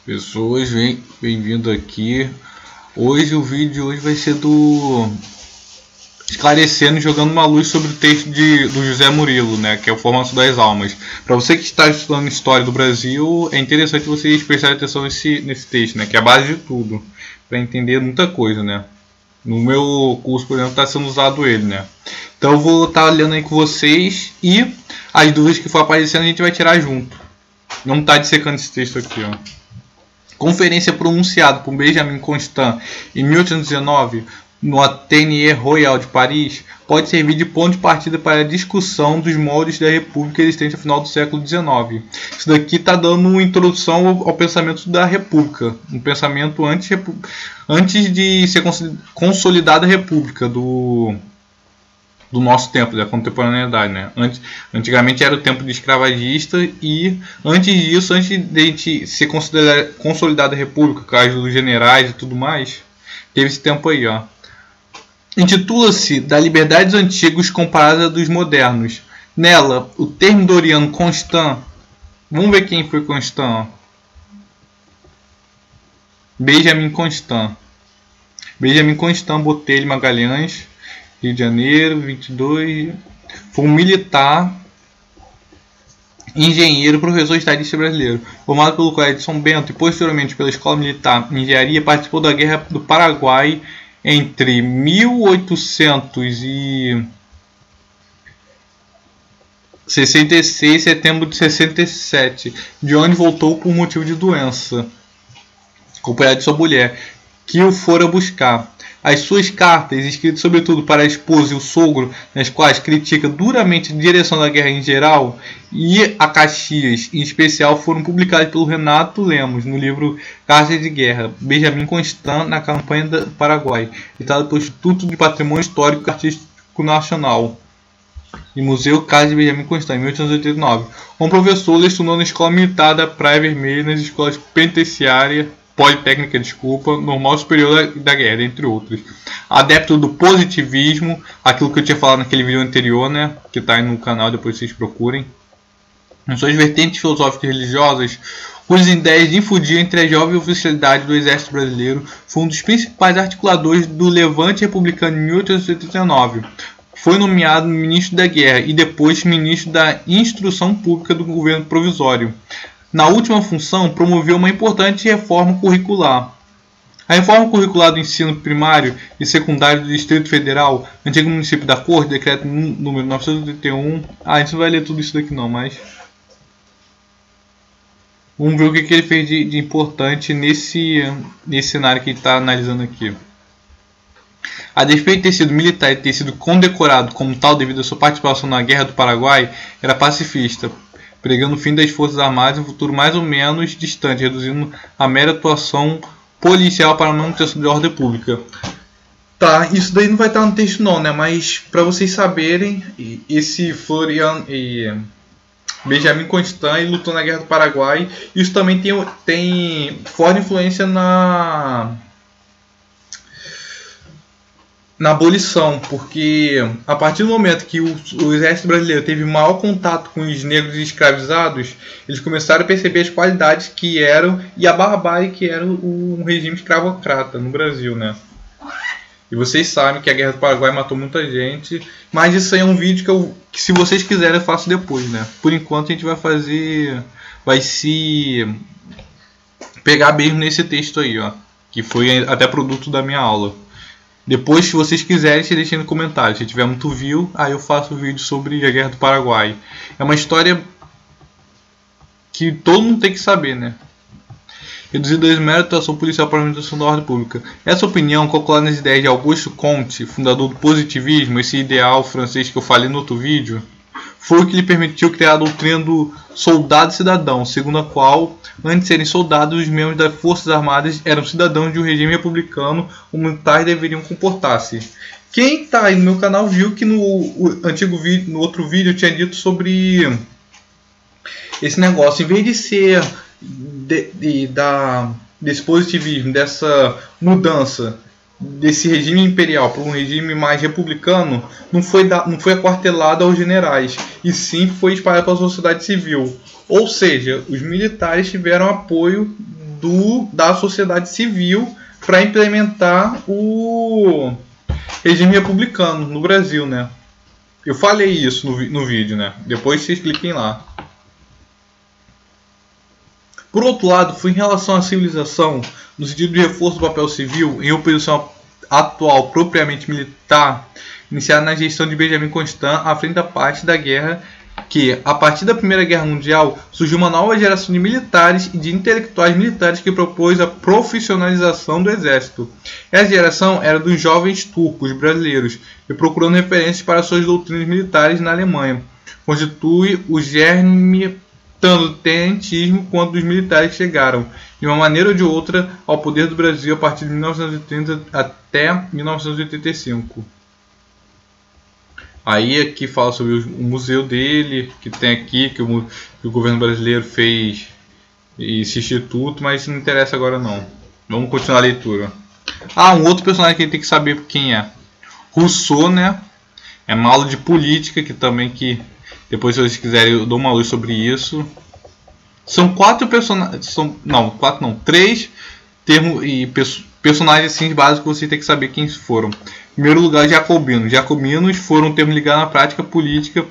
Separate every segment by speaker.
Speaker 1: Pessoas, bem-vindo aqui. Hoje o vídeo de hoje vai ser do esclarecendo e jogando uma luz sobre o texto do José Murilo, né, que é o Formato das Almas. Para você que está estudando história do Brasil, é interessante vocês prestarem atenção nesse texto, né, que é a base de tudo, para entender muita coisa, né. No meu curso, por exemplo, está sendo usado ele, né. Então eu vou estar lendo aí com vocês e as dúvidas que for aparecendo a gente vai tirar junto. Não está dissecando esse texto aqui, ó. Conferência pronunciada por Benjamin Constant em 1819 no Atelier Royal de Paris pode servir de ponto de partida para a discussão dos moldes da República existente ao final do século XIX. Isso daqui está dando uma introdução ao pensamento da República, um pensamento antes de ser consolidada a República do nosso tempo, da contemporaneidade, né? Antigamente era o tempo de escravagista e antes disso, antes de a gente ser consolidada a república, com a ajuda dos generais e tudo mais, teve esse tempo aí, ó. Intitula-se Da Liberdade dos Antigos comparada à dos Modernos. Nela, o termo doriano Constant, vamos ver quem foi Constant, ó. Benjamin Constant. Benjamin Constant Botelho Magalhães, Rio de Janeiro, 22. Foi um militar, engenheiro, professor estadista brasileiro. Formado pelo Colégio de São Bento e posteriormente pela Escola Militar de Engenharia, participou da Guerra do Paraguai entre 1866 e setembro de 67, de onde voltou por motivo de doença, acompanhado de sua mulher, que o fora buscar. As suas cartas, escritas sobretudo para a esposa e o sogro, nas quais critica duramente a direção da guerra em geral e a Caxias em especial, foram publicadas pelo Renato Lemos no livro Cartas de Guerra, Benjamin Constant na campanha do Paraguai, editado pelo Instituto de Patrimônio Histórico e Artístico Nacional e Museu Casa de Benjamin Constant, em 1889. Como professor, ele estudou na Escola Militar da Praia Vermelha, nas escolas penitenciárias Politécnica, Normal Superior da Guerra, entre outros. Adepto do positivismo, aquilo que eu tinha falado naquele vídeo anterior, né, que está aí no canal, depois vocês procurem. Em suas vertentes filosóficas e religiosas, cujas ideias difundiam entre a jovem oficialidade do Exército Brasileiro, foi um dos principais articuladores do Levante Republicano em 1889. Foi nomeado ministro da Guerra e depois ministro da Instrução Pública do governo provisório. Na última função, promoveu uma importante reforma curricular. A reforma curricular do ensino primário e secundário do Distrito Federal, antigo município da Corte, decreto número 981. A gente não vai ler tudo isso daqui não, mas vamos ver o que ele fez de importante nesse cenário que ele está analisando aqui. A despeito de ter sido militar e ter sido condecorado como tal devido à sua participação na Guerra do Paraguai, era pacifista, pregando o fim das Forças Armadas em um futuro mais ou menos distante, reduzindo a mera atuação policial para a manutenção de ordem pública. Tá, isso daí não vai estar no texto não, né? Mas para vocês saberem, esse Florian e Benjamin Constant lutou na Guerra do Paraguai. Isso também tem forte influência na abolição, porque a partir do momento que o exército brasileiro teve maior contato com os negros escravizados, eles começaram a perceber as qualidades que eram e a barbárie que era um regime escravocrata no Brasil, né? E vocês sabem que a Guerra do Paraguai matou muita gente, mas isso aí é um vídeo que se vocês quiserem eu faço depois, né? Por enquanto a gente vai se pegar mesmo nesse texto aí, ó, que foi até produto da minha aula. Depois, se vocês quiserem, se deixem no comentário. Se tiver muito view, aí eu faço um vídeo sobre a Guerra do Paraguai. É uma história que todo mundo tem que saber, né? Reduzida a mera atuação policial para a manutenção da ordem pública. Essa opinião, calculada nas ideias de Auguste Comte, fundador do positivismo, esse ideal francês que eu falei no outro vídeo, foi o que lhe permitiu criar a doutrina do soldado-cidadão, segundo a qual, antes de serem soldados, os membros das Forças Armadas eram cidadãos de um regime republicano, os militares deveriam comportar-se. Quem está aí no meu canal viu que no outro vídeo eu tinha dito sobre esse negócio. Em vez de ser desse positivismo, dessa mudança desse regime imperial para um regime mais republicano, não foi aquartelado aos generais, e sim foi espalhado para a sociedade civil. Ou seja, os militares tiveram apoio da sociedade civil para implementar o regime republicano no Brasil, né? Eu falei isso no vídeo, né? Depois vocês cliquem lá. Por outro lado, foi em relação à civilização, no sentido de reforço do papel civil, em oposição atual propriamente militar, iniciada na gestão de Benjamin Constant à frente da parte da guerra, que, a partir da Primeira Guerra Mundial, surgiu uma nova geração de militares e de intelectuais militares que propôs a profissionalização do exército. Essa geração era dos jovens turcos brasileiros, e procurando referências para suas doutrinas militares na Alemanha. Constitui o germe tanto do tenentismo quanto dos militares que chegaram, de uma maneira ou de outra, ao poder do Brasil a partir de 1930 até 1985. Aí aqui fala sobre o museu dele, que tem aqui, que o governo brasileiro fez esse instituto, mas isso não interessa agora não. Vamos continuar a leitura. Um outro personagem que a gente tem que saber quem é. Rousseau, né? É uma aula de política, que também depois se vocês quiserem eu dou uma luz sobre isso. São 4 personagens, três termos e personagens assim básicos que você tem que saber quem foram. Em primeiro lugar, jacobinos. Jacobinos foram um termo ligado à prática política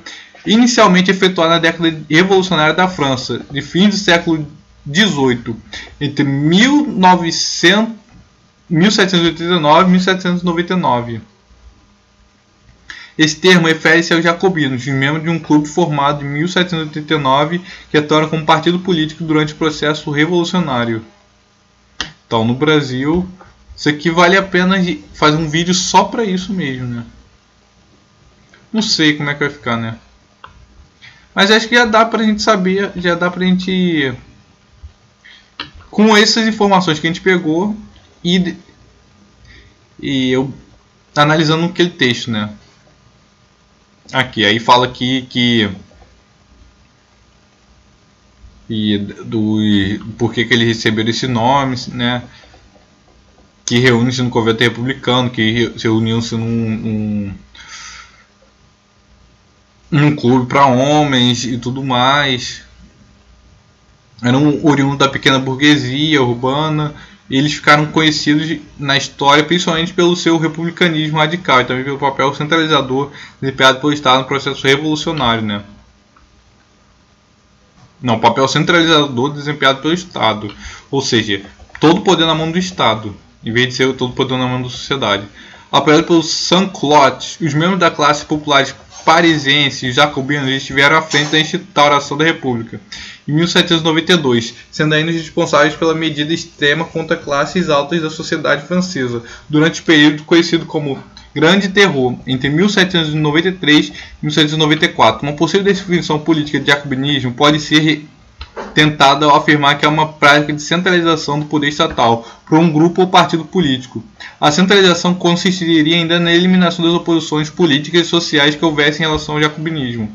Speaker 1: inicialmente efetuada na década revolucionária da França, de fim do século XVIII, entre 1789 e 1799. Esse termo refere-se aos jacobinos, membros de um clube formado em 1789 que atuaram como partido político durante o processo revolucionário. Então, no Brasil, isso aqui vale a pena fazer um vídeo só para isso mesmo, né? Não sei como é que vai ficar, né? Mas acho que já dá pra gente saber, já dá pra gente... Com essas informações que a gente pegou e eu analisando aquele texto, né? Aqui, aí fala aqui por que eles receberam esse nome, né? Que reúne-se no convento republicano, que se reuniam-se num clube para homens e tudo mais. Eram oriundos da pequena burguesia urbana. E eles ficaram conhecidos na história principalmente pelo seu republicanismo radical e também pelo papel centralizador desempenhado pelo Estado no processo revolucionário, né? Não, papel centralizador desempenhado pelo Estado, ou seja, todo o poder na mão do Estado, em vez de ser todo o poder na mão da sociedade. Apoiado pelos sans-culottes, os membros da classe populares parisienses e jacobinos estiveram à frente da instauração da República em 1792, sendo ainda responsáveis pela medida extrema contra classes altas da sociedade francesa, durante o período conhecido como Grande Terror, entre 1793 e 1794. Uma possível definição política de jacobinismo pode ser tentada ao afirmar que é uma prática de centralização do poder estatal por um grupo ou partido político. A centralização consistiria ainda na eliminação das oposições políticas e sociais que houvessem em relação ao jacobinismo.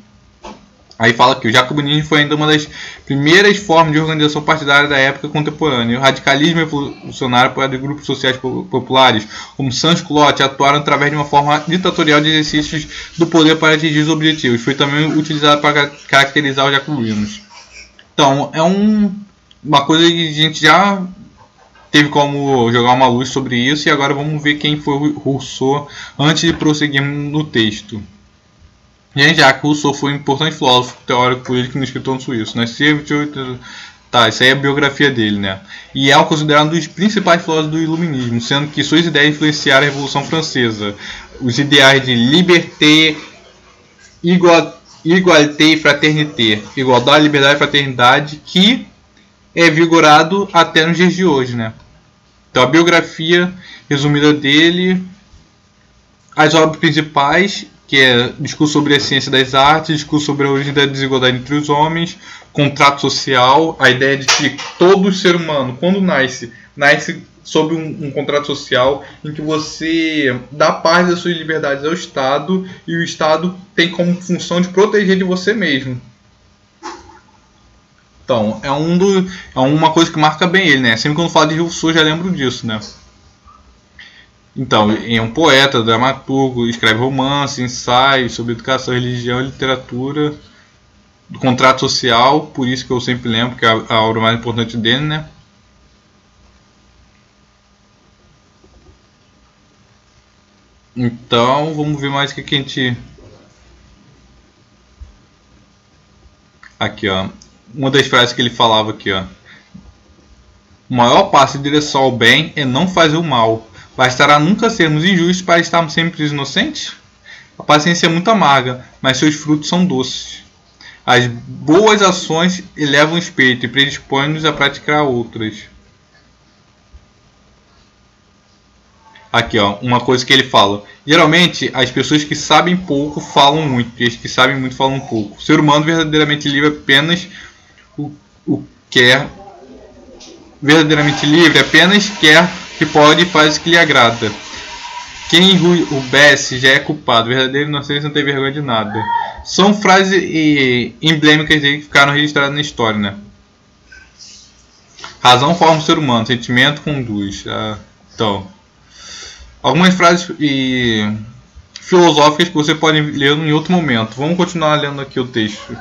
Speaker 1: Aí fala que o jacobinismo foi ainda uma das primeiras formas de organização partidária da época contemporânea. O radicalismo revolucionário apoiado de grupos sociais populares, como sans-culottes, atuaram através de uma forma ditatorial de exercícios do poder para atingir os objetivos. Foi também utilizado para caracterizar os jacobinos. Então, é uma coisa que a gente já teve como jogar uma luz sobre isso, e agora vamos ver quem foi o Rousseau antes de prosseguirmos no texto. Jean-Jacques Rousseau foi um importante filósofo, teórico político e escritor suíço. Nasceu em 28... Tá, isso aí é a biografia dele, né? E é considerado um dos principais filósofos do Iluminismo, sendo que suas ideias influenciaram a Revolução Francesa. Os ideais de liberté, igualité e fraternité, igualdade, liberdade e fraternidade, que é vigorado até nos dias de hoje, né? Então a biografia resumida dele, as obras principais, que é discurso sobre a ciência das artes, discurso sobre a origem da desigualdade entre os homens, contrato social, a ideia de que todo ser humano, quando nasce sob um contrato social em que você dá parte das suas liberdades ao Estado e o Estado tem como função de proteger de você mesmo. Então, é uma coisa que marca bem ele, né? Sempre quando falo de Rousseau eu já lembro disso, né? Então, é um poeta, dramaturgo, escreve romances, ensaios sobre educação, religião e literatura, do contrato social, por isso que eu sempre lembro que é a obra mais importante dele, né? Então, vamos ver mais o que a gente... Aqui, ó. Uma das frases que ele falava aqui, ó. O maior passo em direção ao bem é não fazer o mal. Bastará nunca sermos injustos para estarmos sempre inocentes? A paciência é muito amarga, mas seus frutos são doces. As boas ações elevam o espírito e predispõem-nos a praticar outras. Aqui, ó, uma coisa que ele fala. Geralmente, as pessoas que sabem pouco falam muito, e as que sabem muito falam pouco. O ser humano verdadeiramente livre apenas quer que pode e faz o que lhe agrada. Quem enrubesce já é culpado. Verdadeiro inocente não tem vergonha de nada. São frases emblemáticas que ficaram registradas na história, né? Razão forma o ser humano, sentimento conduz. Então, algumas frases filosóficas que você pode ler em outro momento. Vamos continuar lendo aqui o texto.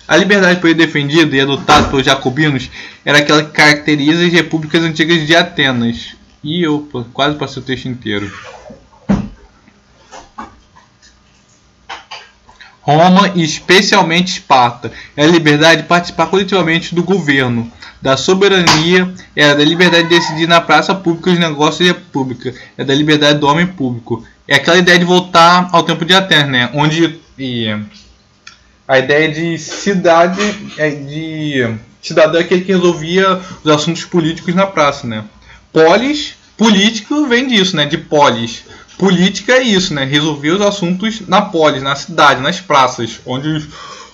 Speaker 1: A liberdade por ele defendida e adotada pelos jacobinos era aquela que caracteriza as repúblicas antigas de Atenas. E eu quase passei o texto inteiro. Roma e especialmente Esparta. É a liberdade de participar coletivamente do governo, da soberania, é da liberdade de decidir na praça pública os negócios da república, é da liberdade do homem público. É aquela ideia de voltar ao tempo de Atenas, né? Onde a ideia de cidade cidadão é aquele que resolvia os assuntos políticos na praça, né? Polis, político vem disso, né? De polis. Política é isso, né? Resolver os assuntos na polis, na cidade, nas praças, onde os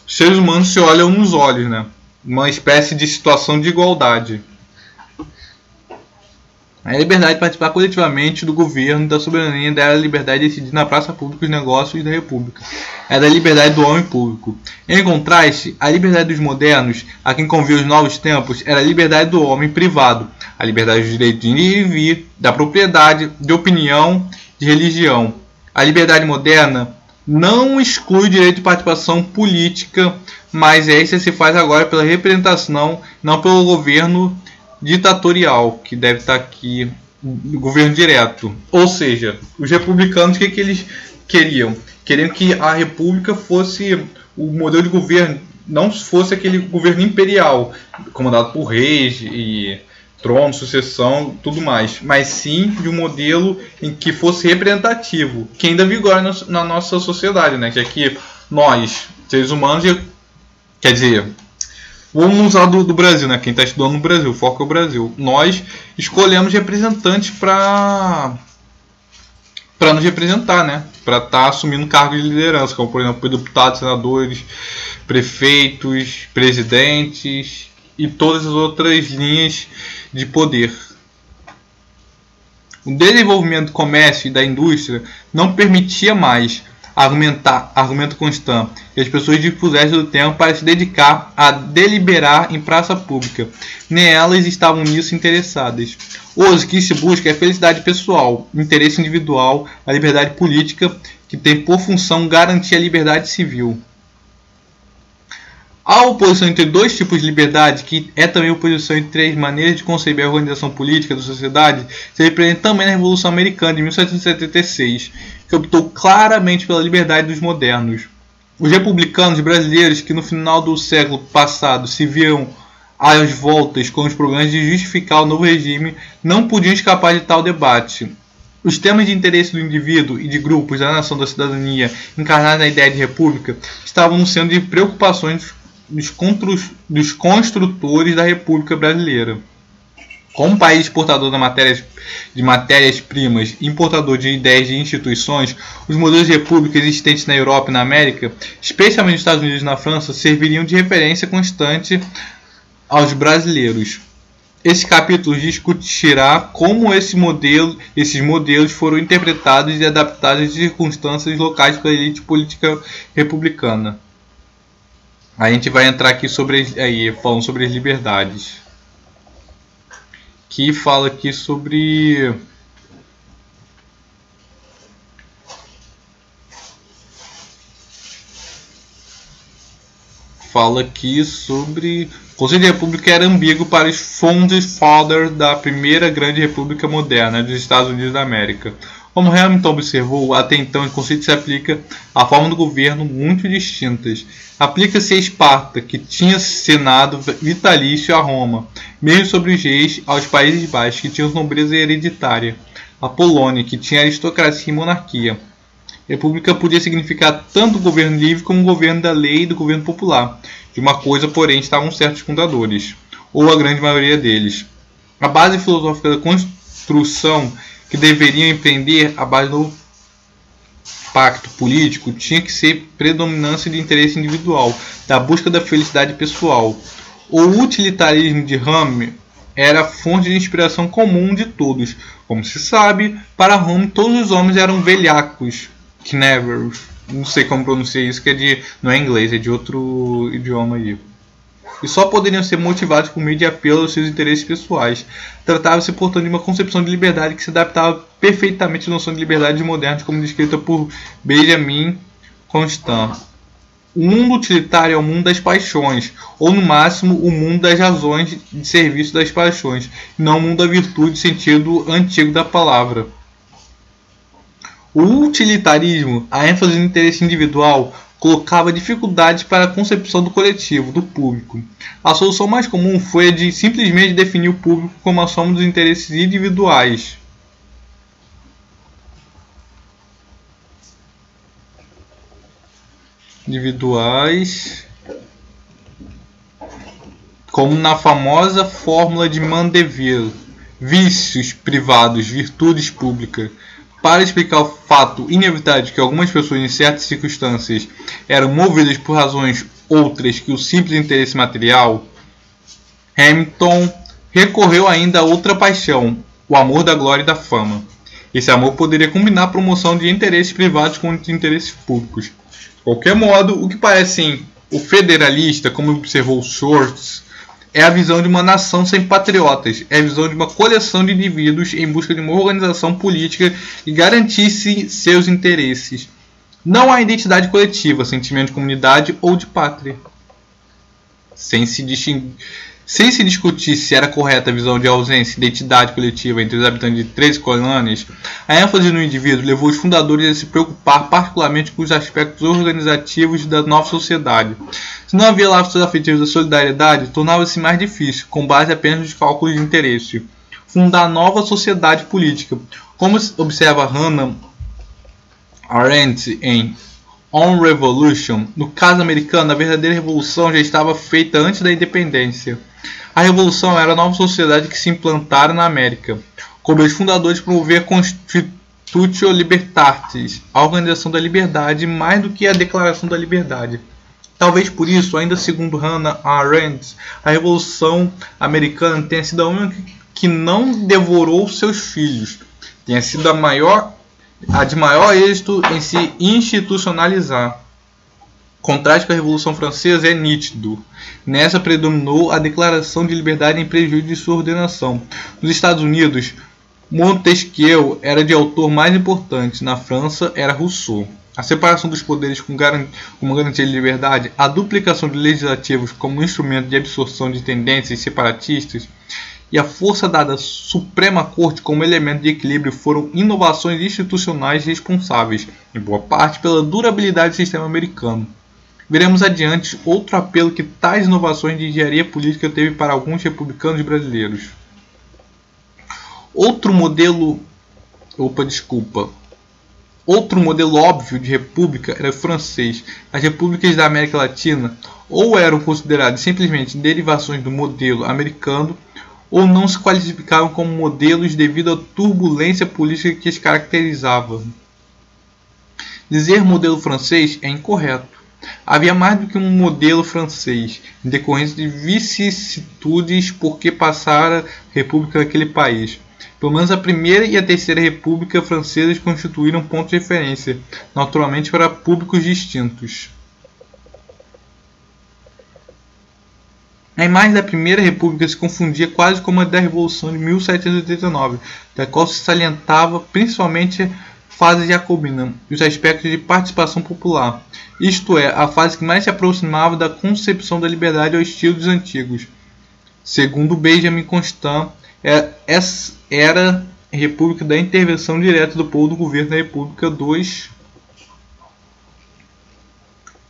Speaker 1: seres humanos se olham nos olhos, né? Uma espécie de situação de igualdade. A liberdade de participar coletivamente do governo, da soberania, da liberdade de decidir na praça pública os negócios da república. É da liberdade do homem público. Em contraste, a liberdade dos modernos, a quem convia os novos tempos, era a liberdade do homem privado. A liberdade do direito de ir e vir, da propriedade, de opinião, de religião. A liberdade moderna não exclui o direito de participação política, mas essa se faz agora pela representação, não pelo governo ditatorial, que deve estar aqui, o governo direto. Ou seja, os republicanos, o que eles queriam? Queriam que a república fosse o modelo de governo, não fosse aquele governo imperial, comandado por reis e trono, sucessão, tudo mais, mas sim de um modelo em que fosse representativo, que ainda vigora na nossa sociedade, né? Já que nós, seres humanos, quer dizer, vamos usar do Brasil, né? Quem está estudando no Brasil, o foco é o Brasil. Nós escolhemos representantes para nos representar, né? Para estar assumindo cargos de liderança, como por exemplo deputados, senadores, prefeitos, presidentes e todas as outras linhas de poder. O desenvolvimento do comércio e da indústria não permitia mais argumento constante, que as pessoas dispusessem do tempo para se dedicar a deliberar em praça pública. Nem elas estavam nisso interessadas. Hoje, o que se busca é a felicidade pessoal, interesse individual, a liberdade política, que tem por função garantir a liberdade civil. A oposição entre dois tipos de liberdade, que é também a oposição entre as maneiras de conceber a organização política da sociedade, se representa também na Revolução Americana de 1776, que optou claramente pela liberdade dos modernos. Os republicanos brasileiros, que no final do século passado se viam às voltas com os programas de justificar o novo regime, não podiam escapar de tal debate. Os temas de interesse do indivíduo e de grupos da nação da cidadania encarnados na ideia de república estavam sendo de preocupações dos construtores da República Brasileira. Como país exportador de matérias-primas e importador de ideias de instituições, os modelos de república existentes na Europa e na América, especialmente nos Estados Unidos e na França, serviriam de referência constante aos brasileiros. Esse capítulo discutirá como esses modelos foram interpretados e adaptados às circunstâncias locais pela elite política republicana. A gente vai entrar aqui falando sobre as liberdades. Que fala aqui sobre o Conceito de República era ambíguo para os Founding Fathers da primeira grande república moderna dos Estados Unidos da América. Como Hamilton observou, até então o conceito se aplica à forma do governo muito distintas. Aplica-se a Esparta, que tinha senado vitalício a Roma, mesmo sobre os reis aos Países Baixos, que tinham nobreza hereditária, a Polônia, que tinha aristocracia e monarquia. República podia significar tanto o governo livre como o governo da lei e do governo popular. De uma coisa, porém, estavam certos fundadores, ou a grande maioria deles. A base filosófica da construção que deveriam empreender a base do pacto político tinha que ser predominância de interesse individual, da busca da felicidade pessoal. O utilitarismo de Hume era a fonte de inspiração comum de todos. Como se sabe, para Hume todos os homens eram velhacos, knevers, não sei como pronunciar isso, que não é inglês, é de outro idioma aí. E só poderiam ser motivados por meio de apelo aos seus interesses pessoais. Tratava-se, portanto, de uma concepção de liberdade que se adaptava perfeitamente à noção de liberdade moderna, como descrita por Benjamin Constant. O mundo utilitário é o mundo das paixões, ou no máximo o mundo das razões de serviço das paixões, não o mundo da virtude, sentido antigo da palavra. O utilitarismo, a ênfase no interesse individual, colocava dificuldades para a concepção do coletivo, do público. A solução mais comum foi a de simplesmente definir o público como a soma dos interesses individuais. Como na famosa fórmula de Mandeville, vícios privados, virtudes públicas. Para explicar o fato inevitável de que algumas pessoas em certas circunstâncias eram movidas por razões outras que o simples interesse material, Hamilton recorreu ainda a outra paixão, o amor da glória e da fama. Esse amor poderia combinar a promoção de interesses privados com de interesses públicos. De qualquer modo, o que parece o federalista, como observou Shorts, é a visão de uma nação sem patriotas, é a visão de uma coleção de indivíduos em busca de uma organização política que garantisse seus interesses. Não há identidade coletiva, sentimento de comunidade ou de pátria. Sem se discutir se era correta a visão de ausência de identidade coletiva entre os habitantes de 13 colônias, a ênfase no indivíduo levou os fundadores a se preocupar particularmente com os aspectos organizativos da nova sociedade. Se não havia laços afetivos da solidariedade, tornava-se mais difícil, com base apenas nos cálculos de interesse, fundar nova sociedade política. Como observa Hannah Arendt em On Revolution, no caso americano, a verdadeira revolução já estava feita antes da independência. A revolução era a nova sociedade que se implantara na América. Como os fundadores promover a Constitutio Libertatis, a organização da liberdade, mais do que a declaração da liberdade. Talvez por isso, ainda segundo Hannah Arendt, a Revolução Americana tenha sido a única que não devorou seus filhos, tenha sido a de maior êxito em se institucionalizar. Contraste com a Revolução Francesa é nítido. Nessa predominou a declaração de liberdade em prejuízo de sua ordenação. Nos Estados Unidos, Montesquieu era de autor mais importante, na França era Rousseau. A separação dos poderes como garantia de liberdade, a duplicação de legislativos como instrumento de absorção de tendências separatistas e a força dada à Suprema Corte como elemento de equilíbrio foram inovações institucionais responsáveis, em boa parte, pela durabilidade do sistema americano. Veremos adiante outro apelo que tais inovações de engenharia política teve para alguns republicanos brasileiros. Outro modelo óbvio de república era o francês. As repúblicas da América Latina ou eram consideradas simplesmente derivações do modelo americano ou não se qualificavam como modelos devido à turbulência política que as caracterizava. Dizer modelo francês é incorreto. Havia mais do que um modelo francês, em decorrência de vicissitudes por que passara a república naquele país. Pelo menos a primeira e a terceira república francesas constituíram pontos de referência, naturalmente para públicos distintos. A imagem da primeira república se confundia quase com a da Revolução de 1789, da qual se salientava principalmente a fase jacobina e os aspectos de participação popular, isto é, a fase que mais se aproximava da concepção da liberdade ao estilo dos antigos. Segundo Benjamin Constant, era República da intervenção direta do povo do governo da República. 2.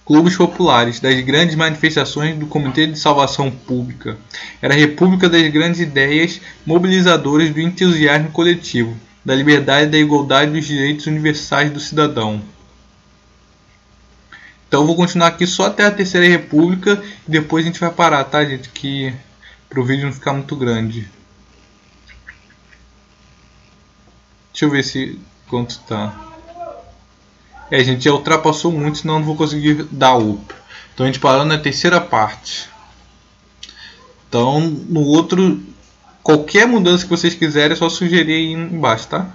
Speaker 1: Clubes populares, das grandes manifestações do Comitê de Salvação Pública. Era a república das grandes ideias mobilizadoras do entusiasmo coletivo, da liberdade, da igualdade e dos direitos universais do cidadão. Então eu vou continuar aqui só até a Terceira República e depois a gente vai parar, tá, gente? Que para o vídeo não ficar muito grande. Deixa eu ver se quanto tá. A gente já ultrapassou muito, senão eu não vou conseguir dar up. Então a gente parou na terceira parte. Então no outro, qualquer mudança que vocês quiserem é só sugerir aí embaixo, tá?